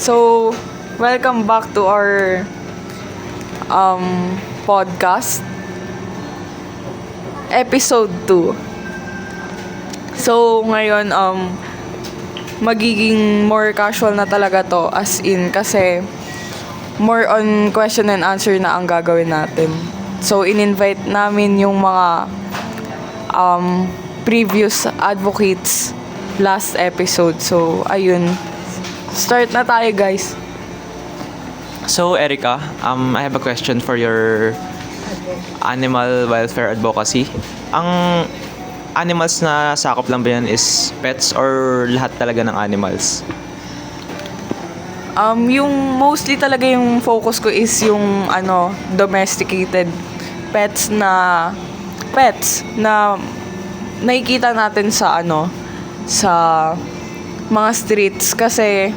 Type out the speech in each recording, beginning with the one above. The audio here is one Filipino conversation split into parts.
So, welcome back to our podcast, episode 2. So, ngayon, magiging more casual na talaga to, as in, kasi more on question and answer na ang gagawin natin. So, in-invite namin yung mga previous advocates last episode. So, ayun. Start na tayo, guys. So, Erica, I have a question for your animal welfare advocacy. Ang animals na sakop lang ba yan is pets or lahat talaga ng animals? Yung mostly talaga yung focus ko is yung domesticated pets na nakikita natin sa sa mga streets kasi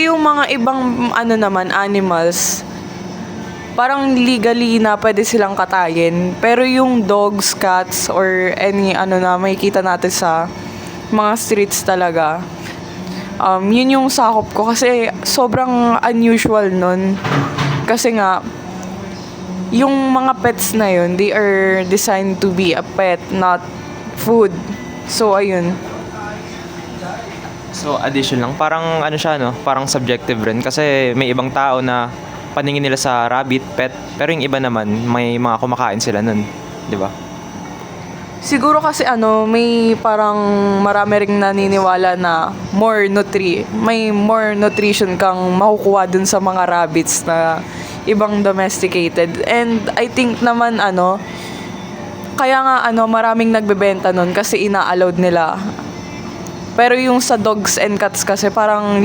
yung mga ibang naman animals parang legally na pwede silang katayin, pero yung dogs, cats or any na makikita natin sa mga streets talaga, yun yung sakop ko kasi sobrang unusual nun. Kasi nga, yung mga pets na yun, they are designed to be a pet, not food. So, ayun. So, addition lang, parang parang subjective rin kasi may ibang tao na paningin nila sa rabbit, pet, pero yung iba naman, may mga kumakain sila nun, di ba? Siguro kasi may parang marami ring naniniwala na may more nutrition kang makukuha dun sa mga rabbits na ibang domesticated. And I think naman kaya nga maraming nagbebenta nun kasi ina-allowed nila. Pero yung sa dogs and cats kasi parang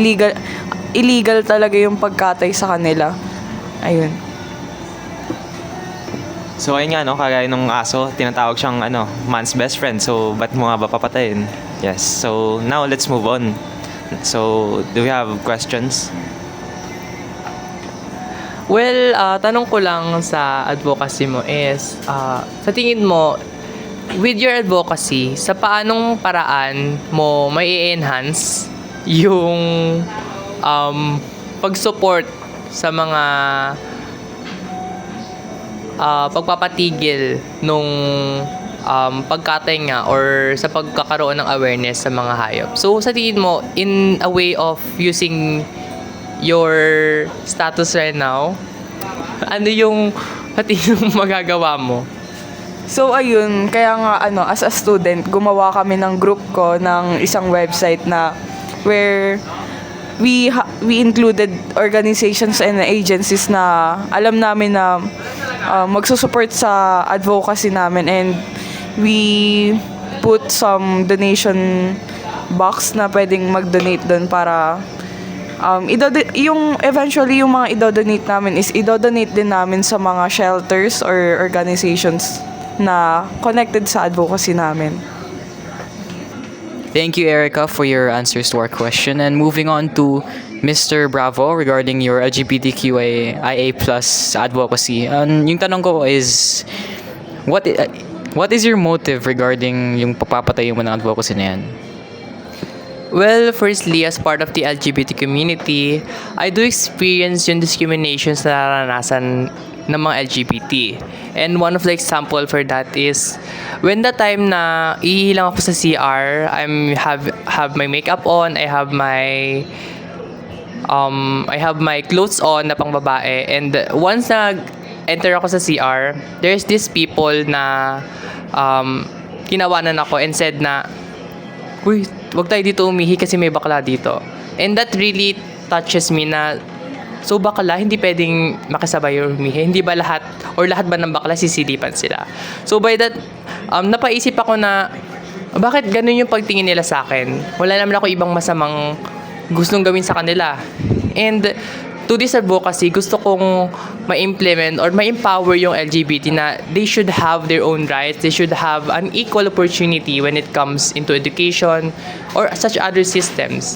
illegal talaga yung pagkatay sa kanila. Ayun. So, ayun nga, kagaya nung aso, tinatawag siyang, man's best friend. So, ba't mo nga ba papatayin? Yes. So, now, let's move on. So, do we have questions? Well, tanong ko lang sa advocacy mo is, sa tingin mo, with your advocacy, sa paanong paraan mo may enhance yung pag-support sa mga pagpapatigil nung pagkatay nga or sa pagkakaroon ng awareness sa mga hayop. So, sa tingin mo, in a way of using your status right now, ano yung magagawa mo? So, ayun, kaya nga, as a student, gumawa kami ng group ko ng isang website na where we included organizations and agencies na alam namin na magsusupport sa advocacy namin, and we put some donation box na pwedeng mag-donate doon para eventually yung mga idodonate namin is idodonate din namin sa mga shelters or organizations na connected sa advocacy namin. Thank you, Erica, for your answers to our question. And moving on to Mr. Bravo regarding your LGBTQIA+ advocacy. Yung tanong ko is, what is your motive regarding yung papapatayin mo ng advocacy na yan? Well, firstly, as part of the LGBT community, I do experience yung discriminations na naranasan ng mga LGBT. And one of the example for that is when the time na ihilang ako sa CR, have my makeup on, I have my clothes on na pang babae, and once enter ako sa CR, there's this people na kinawanan ako and said na, "Uy, wag tayo dito umihi kasi may bakla dito." And that really touches me na, so bakla, hindi pwedeng makisabay or humihi. Hindi ba lahat ba ng bakla sisilipan sila? So by that, napaisip ako na, bakit ganun yung pagtingin nila sa akin? Wala naman ako ibang masamang gustong gawin sa kanila. And to this advocacy, gusto kong ma-implement or ma-empower yung LGBT na they should have their own rights. They should have an equal opportunity when it comes into education or such other systems.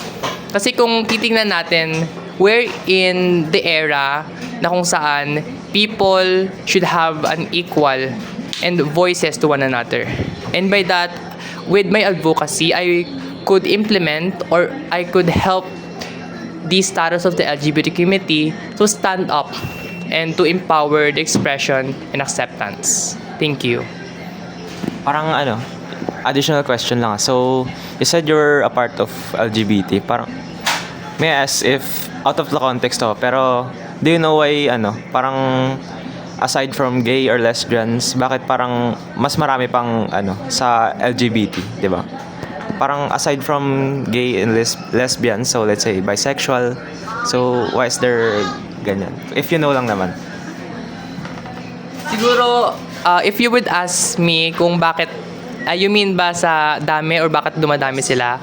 Kasi kung titingnan natin, we're in the era na kung saan people should have an equal and voices to one another. And by that, with my advocacy, I could implement or I could help the status of the LGBT community to stand up and to empower the expression and acceptance. Thank you. Parang additional question lang. So, you said you're a part of LGBT. Parang, may I ask if, out of the context pero, do you know why, parang, aside from gay or lesbians, bakit parang mas marami pang, sa LGBT, di ba? Parang, aside from gay and lesbians, so let's say, bisexual, so, why is there ganyan? If you know lang naman. Siguro, if you would ask me kung bakit, you mean ba sa dami or bakit dumadami sila?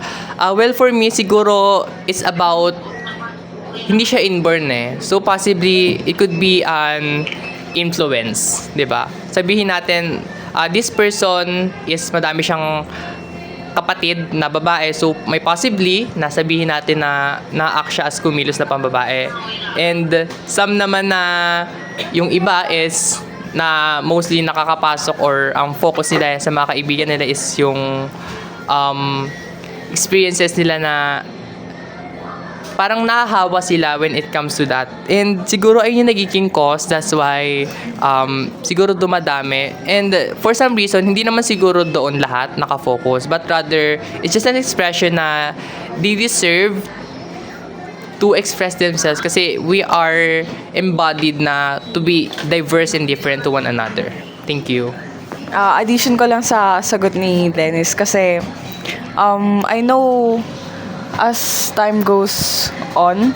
Well, for me, siguro, it's about, hindi siya inborn So, possibly, it could be an influence, di ba? Sabihin natin, this person is madami siyang kapatid na babae. So, may possibly na sabihin natin na na-act siya as kumilos na pambabae. And some naman na yung iba is na mostly nakakapasok or ang focus nila sa mga kaibigan nila is yung experiences nila na parang nahahawa sila when it comes to that. And siguro ayun yung nagiging cause. That's why siguro dumadami. And for some reason, hindi naman siguro doon lahat nakafocus. But rather, it's just an expression na they deserve to express themselves kasi we are embodied na to be diverse and different to one another. Thank you. Addition ko lang sa sagot ni Dennis kasi I know as time goes on,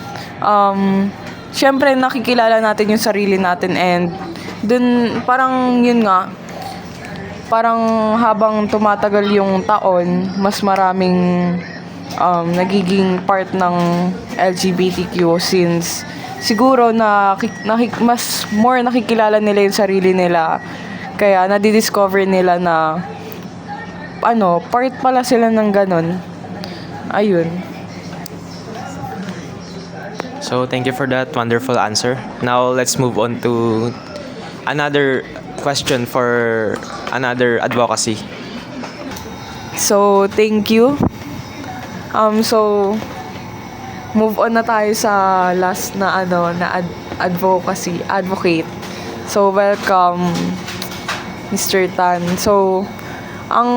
syempre nakikilala natin yung sarili natin and dun parang yun nga, parang habang tumatagal yung taon, mas maraming nagiging part ng LGBTQ since siguro mas more nakikilala nila yung sarili nila kaya nadidiscover nila na part pala sila ng ganun. Ayun. So, thank you for that wonderful answer. Now, let's move on to another question for another advocacy. So, thank you. So, move on na tayo sa last na advocate. So, welcome, Mr. Tan. So, ang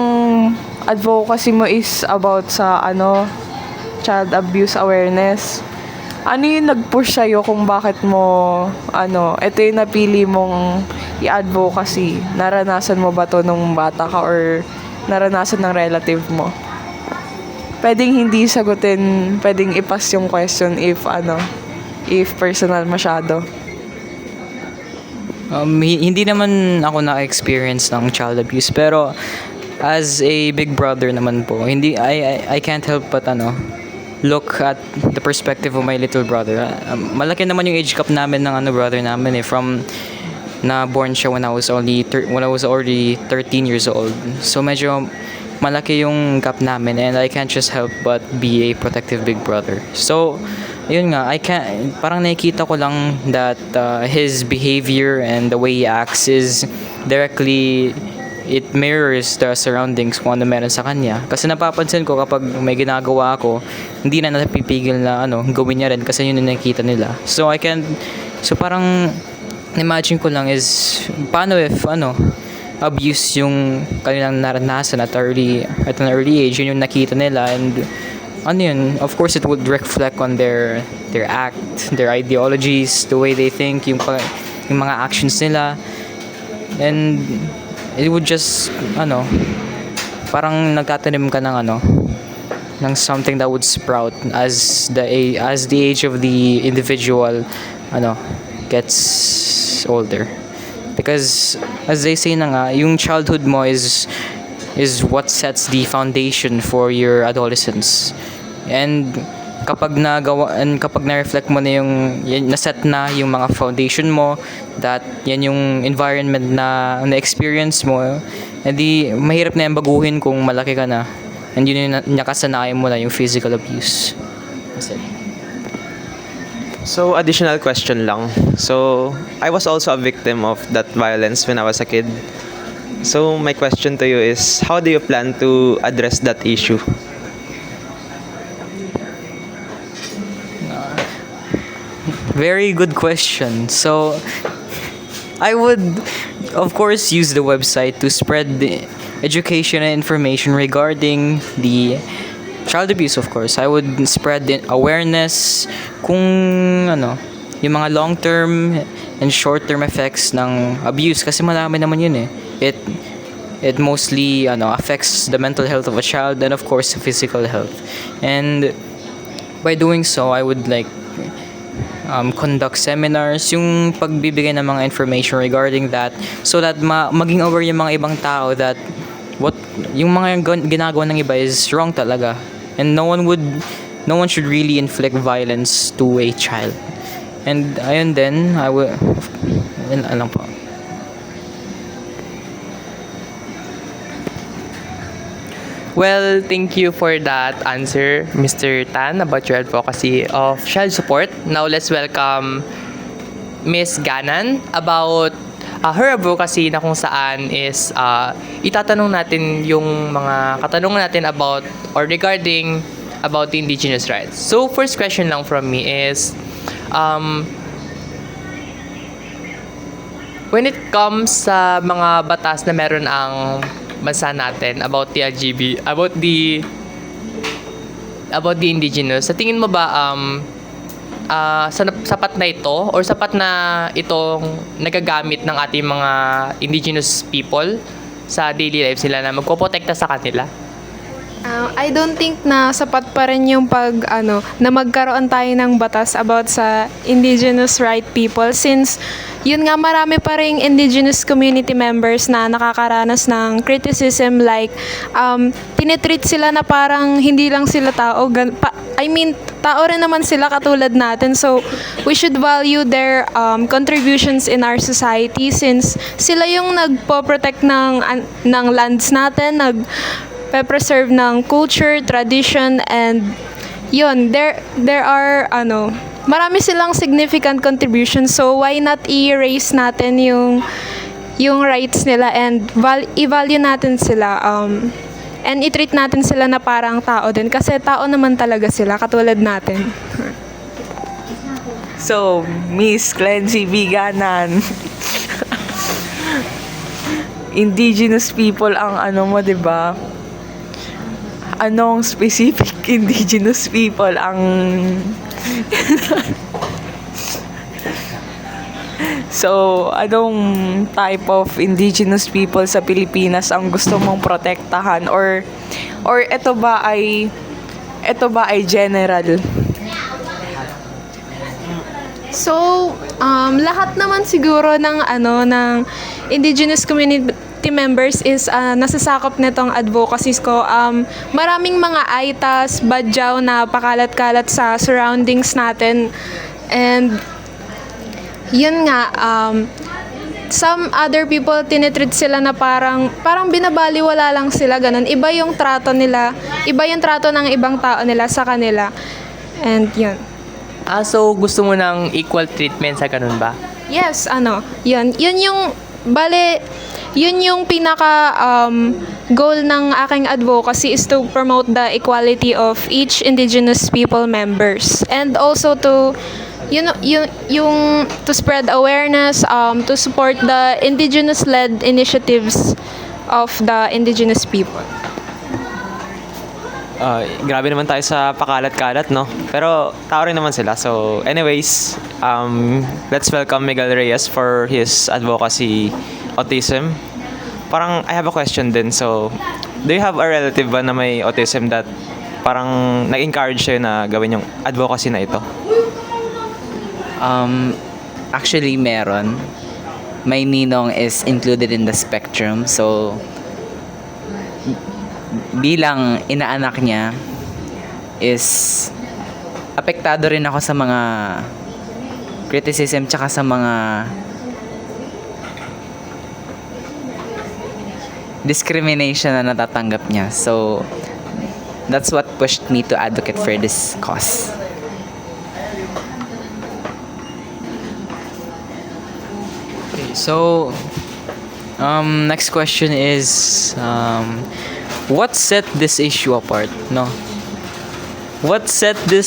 advocacy mo is about sa child abuse awareness. Ano yung nag-push sa'yo kung bakit mo, ito yung napili mong i-advocacy? Naranasan mo ba to nung bata ka or naranasan ng relative mo? Pwedeng hindi sagutin, pwedeng ipas yung question if personal masyado. Hindi naman ako na-experience ng child abuse pero as a big brother naman po, I can't help but look at the perspective of my little brother. Malaki naman yung age gap namin ng brother namin from na born siya when I was already 13 years old. So medyo malaki yung gap namin and I can't just help but be a protective big brother. So yun nga, parang nakikita ko lang that his behavior and the way he acts is directly it mirrors the surroundings kung ano meron sa kanya. Kasi napapansin ko kapag may ginagawa ako, hindi na napipigil na gawin niya rin kasi yun yung nakikita nila. So parang imagine ko lang is paano if abuse yung kanilang naranasan at an early age, yun yung nakita nila and yun, of course it would reflect on their act, their ideologies, the way they think, yung mga actions nila. And it would just parang nagtatanim ka ng something that would sprout as the age of the individual gets older, because as they say na nga, yung childhood mo is what sets the foundation for your adolescence. And kapag na-reflect mo na na-set na yung mga foundation mo, that yan yung environment na experience mo, edi mahirap na yung baguhin kung malaki ka na. And yun yung nakasanayan mo na yung physical abuse. That's it. So, additional question lang. So, I was also a victim of that violence when I was a kid. So, my question to you is, how do you plan to address that issue? Very good question. So, I would, of course, use the website to spread the education and information regarding the child abuse, of course. I would spread the awareness kung ano, yung mga long-term and short-term effects ng abuse kasi marami naman yun eh. It mostly affects the mental health of a child and of course physical health. And by doing so, I would like conduct seminars, yung pagbibigay ng mga information regarding that so that maging aware yung mga ibang tao that yung mga ginagawa ng iba is wrong talaga. And no one should really inflict violence to a child. And ayun din, alam po. Well, thank you for that answer, Mr. Tan, about your advocacy of child support. Now, let's welcome Miss Ganan about her advocacy na kung saan is itatanong natin yung mga katanungan natin about or regarding about the indigenous rights. So, first question lang from me is, when it comes sa mga batas na meron ang bansa natin about the about the indigenous, sa tingin mo ba sapat na ito or sapat na itong nagagamit ng ating mga indigenous people sa daily lives nila na magpoprotekta sa kanila? I don't think na sapat pa rin yung na magkaroon tayo ng batas about sa indigenous right people since yun nga marami pa ring indigenous community members na nakakaranas ng criticism like tinitreat sila na parang hindi lang sila tao. Tao rin naman sila katulad natin. So, we should value their contributions in our society since sila yung nagpo-protect ng lands natin, preserve ng culture, tradition, and yun, there are marami silang significant contributions, so why not i-erase natin yung rights nila and i-value natin sila and i-treat natin sila na parang tao din kasi tao naman talaga sila katulad natin. So, Miss Clency Biganan. Indigenous people ang mo, 'di ba? Anong specific indigenous people ang So, anong type of indigenous people sa Pilipinas ang gusto mong protektahan or ito ba ay general? So, lahat naman siguro ng indigenous community members is nasasakop nitong advocacies ko. Maraming mga aitas, badyaw na pakalat-kalat sa surroundings natin. And yun nga, some other people tinitreat sila na parang binabaliwala lang sila, ganun. Iba yung trato nila, iba yung trato ng ibang tao nila sa kanila. And yun. So gusto mo ng equal treatment sa ganun ba? Yes, yun yung pinaka goal ng aking advocacy is to promote the equality of each indigenous people members and also to to spread awareness, to support the indigenous-led initiatives of the indigenous people. Grabe naman tayo sa pakalat-kalat, no? Pero tao rin naman sila. So, anyways, let's welcome Miguel Reyes for his advocacy autism. Parang, I have a question din. So, do you have a relative ba na may autism that parang nag-encourage sa'yo na gawin yung advocacy na ito? Actually, meron. My ninong is included in the spectrum. So, bilang inaanak niya is apektado rin ako sa mga criticism tsaka sa mga discrimination na natatanggap niya. So, that's what pushed me to advocate for this cause. So, next question is, what set this issue apart? No, what set the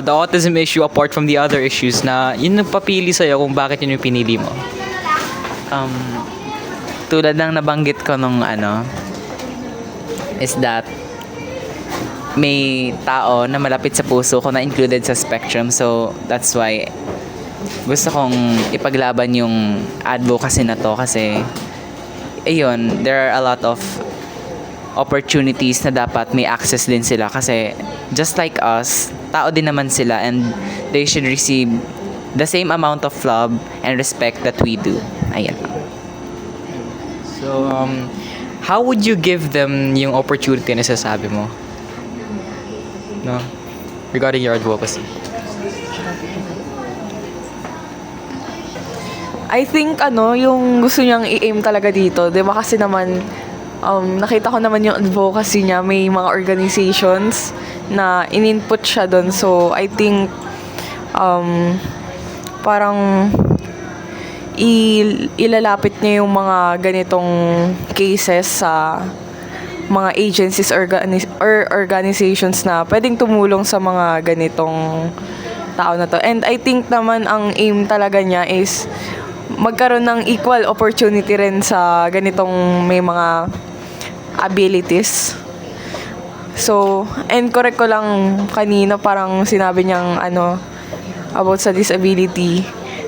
autism issue apart from the other issues na yun nagpapili sa'yo kung bakit yun yung pinili mo? Tulad ng nabanggit ko nung is that may tao na malapit sa puso ko na included sa spectrum. So, that's why gusto kong ipaglaban yung advocacy na to kasi ayun, there are a lot of opportunities na dapat may access din sila kasi just like us, tao din naman sila and they should receive the same amount of love and respect that we do. Ayan. So, how would you give them yung opportunity na sasabi mo? No? Regarding your advocacy. I think yung gusto niyang i-aim talaga dito, 'di ba kasi naman nakita ko naman yung advocacy niya, may mga organizations na in-input siya doon. So I think parang ilalapit niya yung mga ganitong cases sa mga agencies or organizations na pwedeng tumulong sa mga ganitong tao na to. And I think naman ang aim talaga niya is magkaroon ng equal opportunity rin sa ganitong may mga abilities. So, and correct ko lang kanina, parang sinabi niyang about sa disability.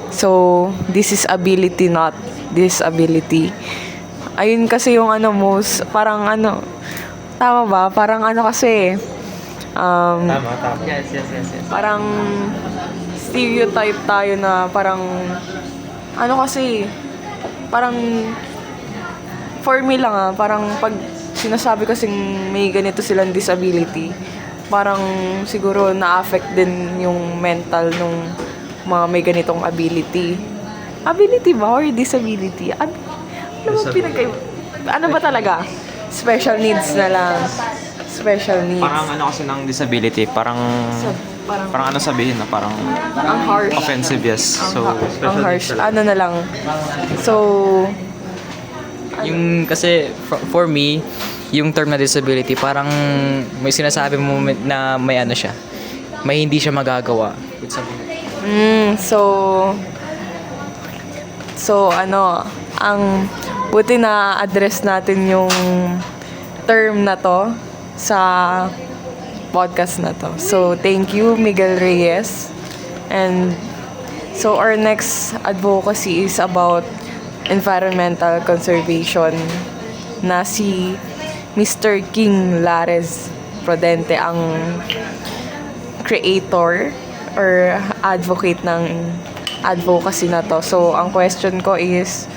So, this is ability, not disability. Ayun kasi yung most, parang tama ba? Parang kasi, Tama. Yes. parang stereotype tayo na parang, kasi, parang, for me lang parang pag sinasabi kasing may ganito silang disability, parang siguro na-affect din yung mental nung mga may ganitong ability. Ability ba? Or disability? Ano ba talaga? Special needs na lang. Special needs. Parang kasi ng disability, parang sabihin na parang Ang harsh. offensive, yes. So, Ang harsh. Na lang. So, Yung kasi for me, yung term na disability, parang may sinasabi mo na may siya. May hindi siya magagawa. With something. So, ang buti na address natin yung term na to sa podcast na to. So, thank you, Miguel Reyes. And so, our next advocacy is about environmental conservation na si Mr. King Lares Prudente, ang creator or advocate ng advocacy na to. So, ang question ko is,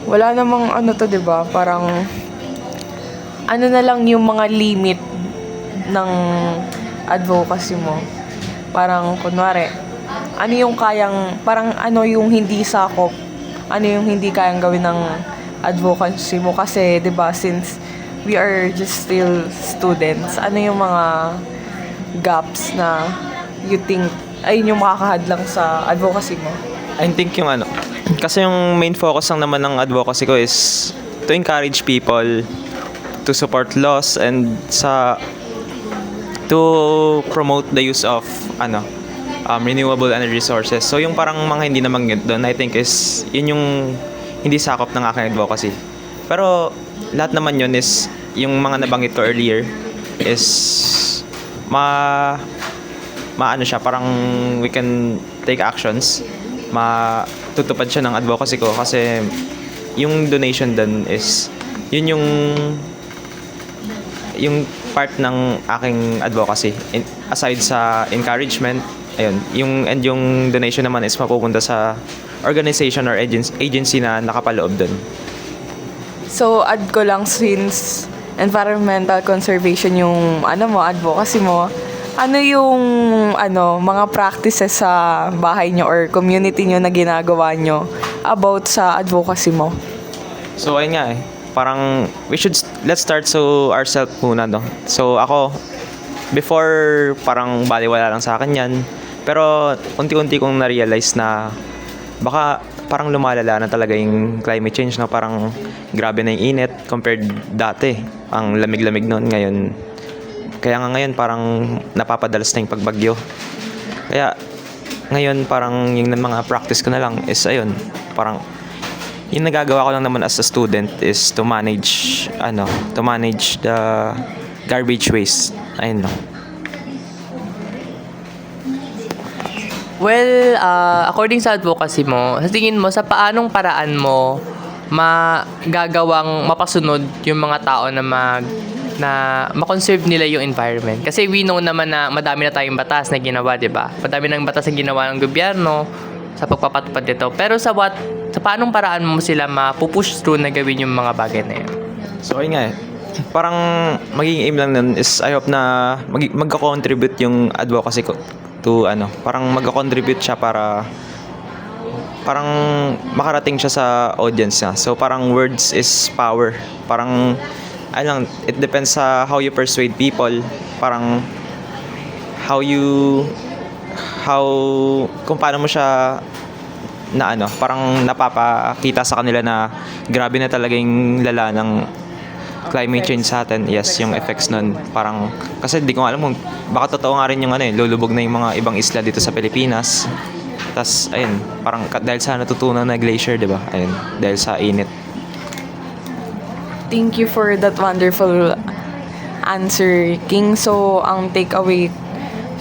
wala namang to, diba? Parang, na lang yung mga limit ng advocacy mo. Parang, kunwari, yung kayang, parang yung hindi sakop, yung hindi kayang gawin ng advocacy mo. Kasi, diba, since we are just still students, yung mga gaps na you think, ayun yung makakahadlang sa advocacy mo? I think yung kasi yung main focus lang naman ng advocacy ko is to encourage people to support laws and to promote the use of renewable energy sources. So yung parang mga hindi naman doon, I think is yun yung hindi sakop ng aking advocacy. Pero lahat naman yun is yung mga nabanggit ko earlier is siya, parang we can take actions, matutupad siya ng advocacy ko kasi yung donation dun is yun yung part ng aking advocacy. Aside sa encouragement, ayun, yung donation naman is mapupunta sa organization or agency na nakapaloob dun. So, add ko lang, since environmental conservation yung advocacy mo, yung mga practices sa bahay nyo or community nyo na ginagawa nyo about sa advocacy mo? So ayun nga parang let's start ourselves muna, no? So ako, before parang baliwala lang sa akin yan, pero unti-unti kong na-realize na baka parang lumalala na talaga yung climate change, no? Parang grabe na yung init compared dati. Ang lamig-lamig noon ngayon. Kaya nga ngayon parang napapadalas na yung pagbagyo. Kaya ngayon parang yung mga practice ko na lang is ayun, parang yung nagagawa ko lang naman as a student is to manage the garbage waste. Ayun lang. Well, according sa advocacy mo, sa tingin mo, sa paanong paraan mo magagawang mapasunod yung mga tao na ma-conserve nila yung environment? Kasi we know naman na madami na tayong batas na ginawa, di ba? Madami ng batas na ginawa ng gobyerno sa pagpapatupad nito. Pero sa paanong paraan mo sila mapupush through na gawin yung mga bagay na yun? So ayun nga eh. Parang magiging aim lang nun is I hope na magka-contribute yung advocacy ko to parang magka-contribute siya para parang makarating siya sa audience niya. So parang words is power. Parang it depends sa how you persuade people. Parang kung paano mo siya parang napapakita sa kanila na grabe na talaga yung lala ng climate change sa atin. Yes, yung effects nun. Parang, kasi di ko alam kung baka totoo nga rin yung lulubog na yung mga ibang isla dito sa Pilipinas. Tas ayun, parang dahil sa natutunan na glacier, di ba? Ayun, dahil sa init. Thank you for that wonderful answer, King. So,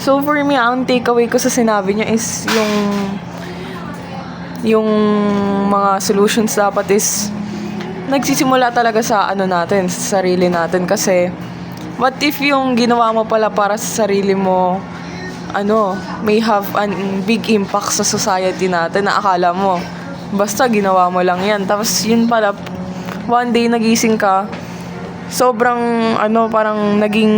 for me, ang takeaway ko sa sinabi niyo is yung mga solutions dapat is nagsisimula talaga sa natin, sa sarili natin. Kasi, what if yung ginawa mo pala para sa sarili mo, may have a big impact sa society natin na akala mo, basta ginawa mo lang yan. Tapos, yun pala, one day nagising ka, sobrang, parang naging,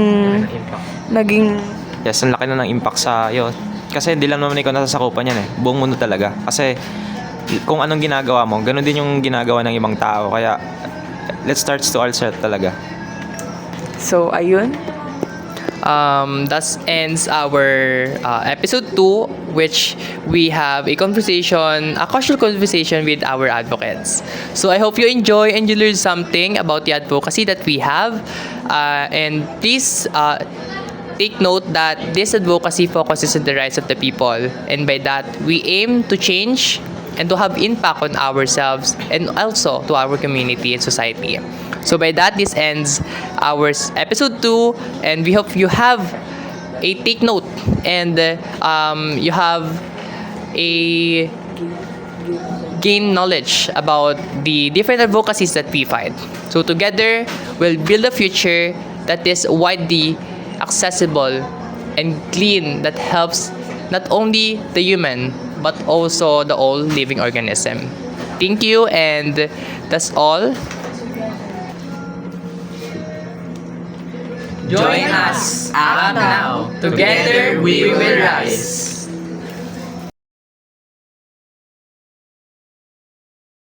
Yes, ang laki na ng impact sa iyo. Kasi hindi lang naman ikaw nasasakupan yan eh. Buong mundo talaga. Kasi kung anong ginagawa mo, ganun din yung ginagawa ng ibang tao. Kaya let's start to ourselves talaga. so, ayun. That ends our episode 2, which we have a casual conversation with our advocates. So I hope you enjoy and you learn something about the advocacy that we have. And please take note that this advocacy focuses on the rights of the people. And by that, we aim to change and to have impact on ourselves and also to our community and society. So by that, this ends our episode 2, and we hope you have a take note and you have a gain knowledge about the different advocacies that we fight. So together, we'll build a future that is widely accessible and clean, that helps not only the human but also the all living organism. Thank you, and that's all. Join us, act now. Together we will rise.